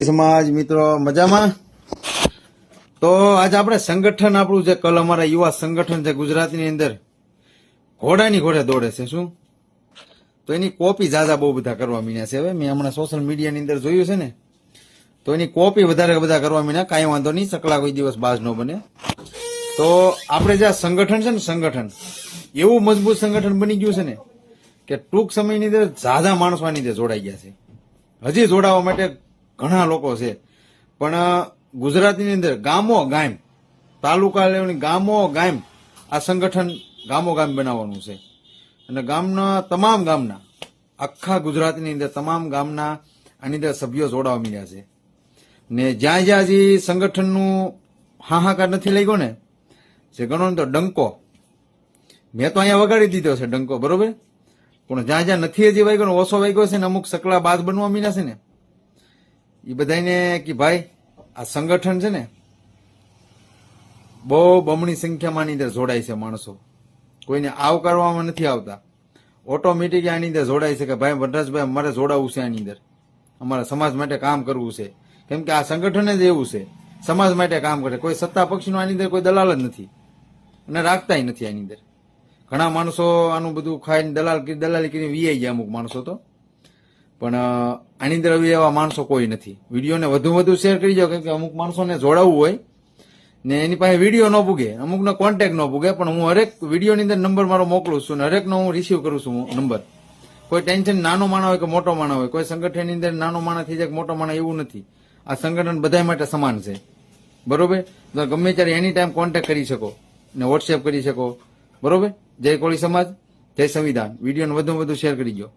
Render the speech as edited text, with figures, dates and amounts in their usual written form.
સમાજ મિત્રો મજામાં. તો આજે આપણે સંગઠન આપણું જે કલ અમારા યુવા સંગઠન છે ગુજરાતની અંદર ઘોડાની ઘોડે દોડે છે. શું તો એની કોપી જાજા બહુ બધા કરવા મીન્યા છે. હવે મેં હમણાં સોશિયલ મીડિયાની અંદર જોયું છે ને, તો એની કોપી વધારે બધા કરવા મીન્યા. કાંઈ વાંધો નહીં, સકલા કોઈ દિવસ બાજ ન બને. તો આપણે જે આ સંગઠન છે ને, સંગઠન એવું મજબૂત સંગઠન બની ગયું છે ને કે ટૂંક સમયની અંદર જાજા માણસો આની અંદર જોડાઈ ગયા છે. હજી જોડાવા માટે ઘણા લોકો છે, પણ ગુજરાતની અંદર ગામો ગામ, તાલુકા લેવલની ગામો ગામ આ સંગઠન ગામો ગામ બનાવવાનું છે. અને ગામના આખા ગુજરાતની અંદર તમામ ગામના આની અંદર સભ્યો જોડાવા મળ્યા છે. ને જ્યાં જ્યાં હજી સંગઠનનું હાહાકાર નથી લાગ્યો ને, જે ગણો ને તો ડંકો, મેં તો અહીંયા વગાડી દીધો છે ડંકો, બરોબર. પણ જ્યાં જ્યાં નથી હજી વાગ્યો ને, ઓછો વાગ્યો છે ને, અમુક સકલા બાદ બનવા મીના છે ને, એ બધાને કે ભાઈ આ સંગઠન છે ને બહુ બમણી સંખ્યામાં આની અંદર જોડાય છે માણસો. કોઈને આવકારવામાં નથી આવતા, ઓટોમેટિક આની અંદર જોડાય છે કે ભાઈ વનરાજભાઈ અમારે જોડાવું છે, આની અંદર અમારે સમાજ માટે કામ કરવું છે. કેમ કે આ સંગઠન જ એવું છે, સમાજ માટે કામ કરે. કોઈ સત્તા પક્ષનો આની અંદર કોઈ દલાલ જ નથી અને રાખતાય નથી. આની અંદર ઘણા માણસો આનું બધું ખાઈને દલાલી કરીને વીઆઈ ગયા અમુક માણસો તો, પણ આની અંદર હવે એવા માણસો કોઈ નથી. વિડીયોને વધુ શેર કરી જાઓ, કેમ કે અમુક માણસોને જોડાવવું હોય ને એની પાસે વિડીયો ન પૂગે, અમુકનો કોન્ટેક્ટ ન પૂગે. પણ હું હરેક વિડીયોની અંદર નંબર મારો મોકલું છું ને હરેકનો હું રિસીવ કરું છું નંબર. કોઈ ટેન્શન નાનો માણસ હોય કે મોટો માણસ હોય, કોઈ સંગઠનની અંદર નાનો માણસ થઈ જાય કે મોટો માણસ એવું નથી. આ સંગઠન બધા માટે સમાન છે, બરોબર. તો ગમે ત્યારે એની ટાઈમ કોન્ટેક્ટ કરી શકો ને વોટ્સએપ કરી શકો, બરોબર. જય કોળી સમાજ, જય સંવિધાન. વિડીયોને વધુ શેર કરી દો.